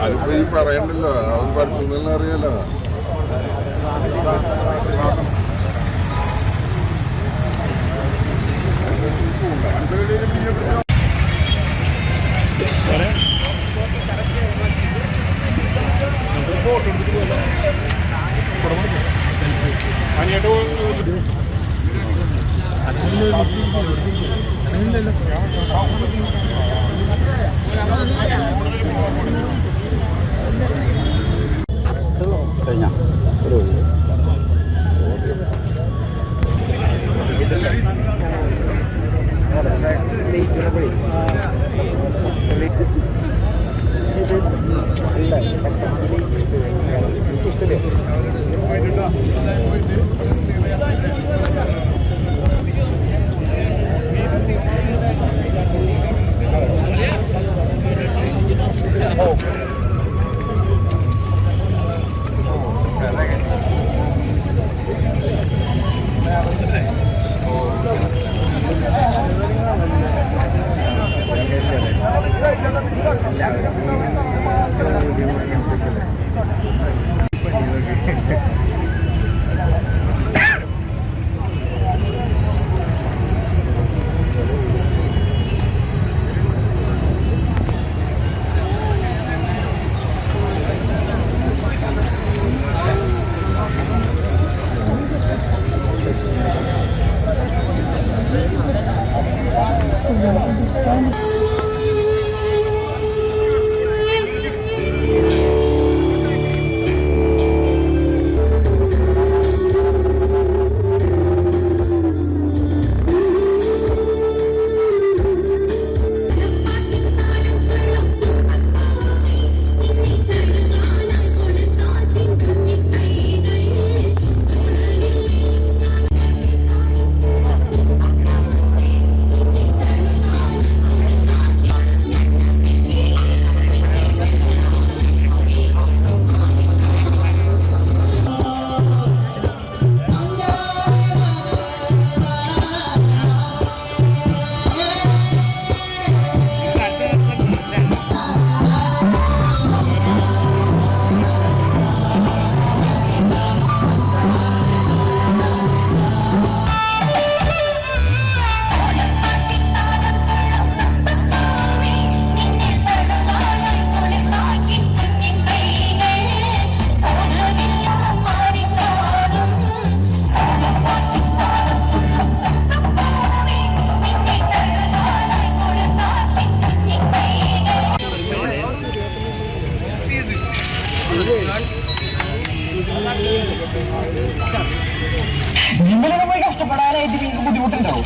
അതിപ്പോ ഈ പറയണ്ടല്ലോ, അത് പറ്റുന്ന അറിയാലോ. ജിമ്മിലൊക്കെ പോയി കഷ്ടപ്പെടാനായിട്ട് നിങ്ങൾക്ക് ബുദ്ധിമുട്ടുണ്ടാവും.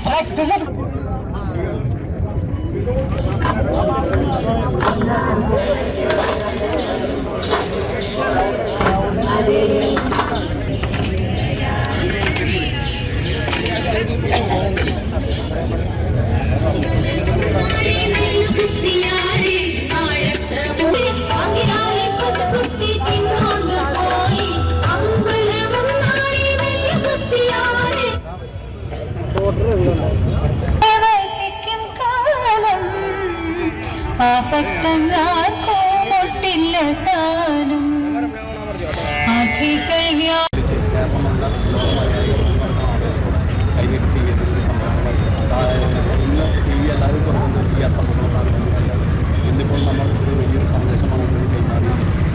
പാപത്തങ്ങാർക്കോ മുട്ടില്ല താനും ഇന്നിപ്പോൾ നമ്മൾ ഒരു വലിയൊരു സന്ദേശമാണ് കൈമാറി.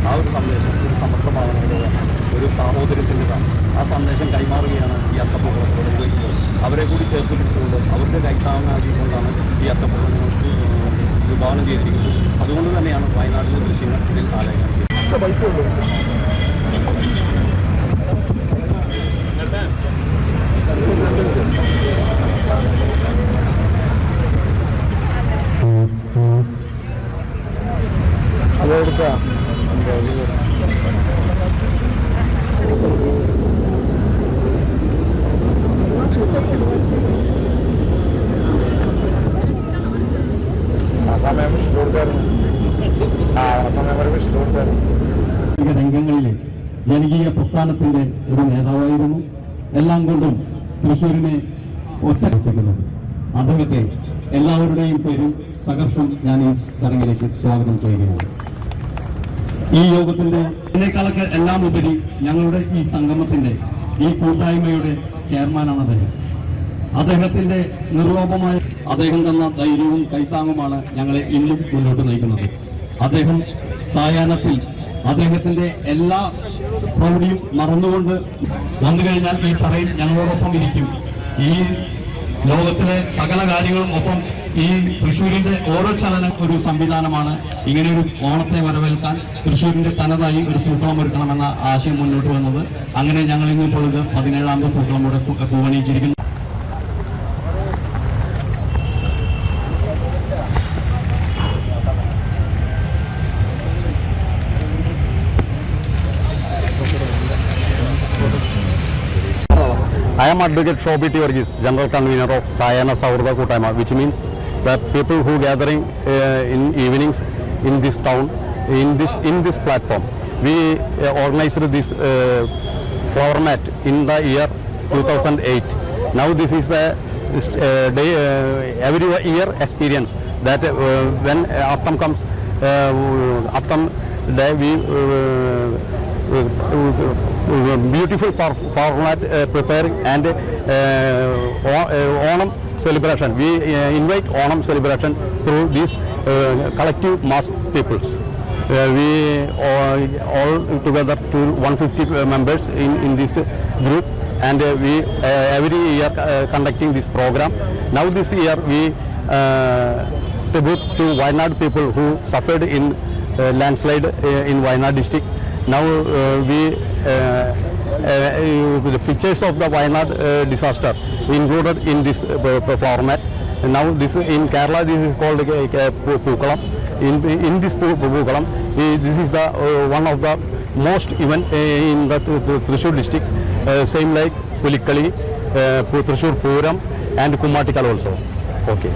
ആ ഒരു സന്ദേശം ഒരു സമർത്ഥമാകുന്നതാണ്, ഒരു സാഹോദര്യത്തിൻ്റെതാണ്. ആ സന്ദേശം കൈമാറുകയാണ് ഈ അത്തപ്പൂക്കളത്തോടെ ഉപയോഗിക്കുന്നത്. അവരെ കൂടി ചേർത്ത് പിടിച്ചുകൊണ്ട് അവരുടെ കൈത്താങ്ങാക്കിക്കൊണ്ടാണ് ഈ അത്തപ്പൂക്കൾ വിഭാവനം ചെയ്തിരിക്കുന്നത്. അതുകൊണ്ട് തന്നെയാണ് വയനാട്ടിലെ ദൃശ്യങ്ങൾ ഇതിൽ ആലയം അതെടുത്താ ആ സമയം കൊടുക്കായിരുന്നു. രംഗങ്ങളിലെ ജനകീയ പ്രസ്ഥാനത്തിന്റെ ഒരു നേതാവായിരുന്നു. എല്ലാം കൊണ്ടും തൃശ്ശൂരിനെ ഒറ്റപ്പെടുത്തുന്നത്. അദ്ദേഹത്തെ എല്ലാവരുടെയും പേരിൽ സഹർഷം ഞാൻ ഈ ചടങ്ങിലേക്ക് സ്വാഗതം ചെയ്യുകയാണ്. ഈ യോഗത്തിന്റെ ഇതിനേക്കാളൊക്കെ എല്ലാം ഉപരി ഞങ്ങളുടെ ഈ സംഗമത്തിന്റെ ഈ കൂട്ടായ്മയുടെ ചെയർമാനാണ് അദ്ദേഹം. അദ്ദേഹത്തിന്റെ നിർലോഭമായ അദ്ദേഹം തന്ന ധൈര്യവും കൈത്താങ്ങുമാണ് ഞങ്ങളെ ഇന്നും മുന്നോട്ട് നയിക്കുന്നത്. അദ്ദേഹം സായാഹ്നത്തിൽ അദ്ദേഹത്തിന്റെ എല്ലാ പ്രൗഢിയും മറന്നുകൊണ്ട് വന്നു കഴിഞ്ഞാൽ ഈ തറയിൽ ഞങ്ങളോടൊപ്പം ഇരിക്കും. ഈ ലോകത്തിലെ സകല കാര്യങ്ങളും ഒപ്പം ഈ തൃശ്ശൂരിന്റെ ഓരോ ചലനം ഒരു സംവിധാനമാണ്. ഇങ്ങനെ ഒരു ഓണത്തെ വരവേൽക്കാൻ തൃശ്ശൂരിന്റെ തനതായി ഒരു പൂക്കളം ഒരുക്കണമെന്ന ആശയം മുന്നോട്ട് വന്നത്. അങ്ങനെ ഞങ്ങൾ ഇന്നിപ്പോൾ ഇത് 17ാമത് പൂക്കളം കൂടെ പൂവണിയിച്ചിരിക്കുന്നു. I am Advocate Shobhi T. Varghese, General Convener of Sayana Saurda Kootayma, which means that people who gathering in evenings in this town, in this platform, we organized this flower mat in the year 2008. Now this is a day, every year experience that when Attam comes, Attam day we beautiful format preparing and Onam celebration. We invite Onam celebration through these collective mass peoples. We all together to 150 members in this group, and we every year conducting this program. Now this year we tribute to Wayanad people who suffered in landslide in Wayanad district. Now we the pictures of the Wayanad disaster included in this format. Now this in Kerala, this is called Pookalam. In this Pookalam, this is the one of the most event in the Thrissur district, same like Pulikkali, Thrissur Puram and Kummatikal also. Okay.